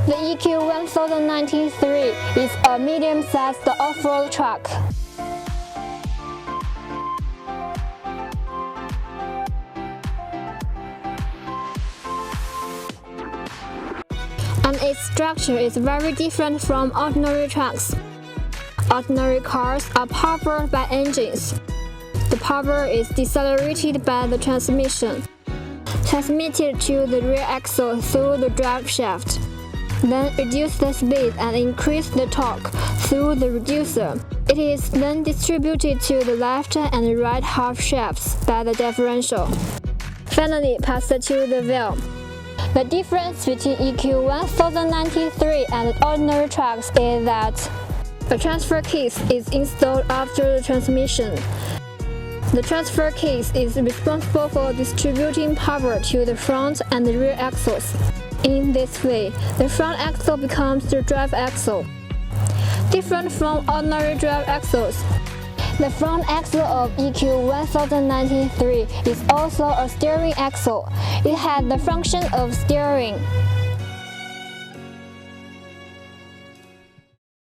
The EQ1093 is a medium-sized off-road truck. And its structure is very different from ordinary trucks. Ordinary cars are powered by engines. The power is decelerated by the transmission, transmitted to the rear axle through the drive shaft, then reduce the speed and increase the torque through the reducer. It is then distributed to the left and right half shafts by the differential. Finally, passed to the wheel. The difference between EQ1093 and ordinary trucks is that a transfer case is installed after the transmission. The transfer case is responsible for distributing power to the front and the rear axles. In this way, the front axle becomes the drive axle. Different from ordinary drive axles, the front axle of EQ1093 is also a steering axle. It has the function of steering.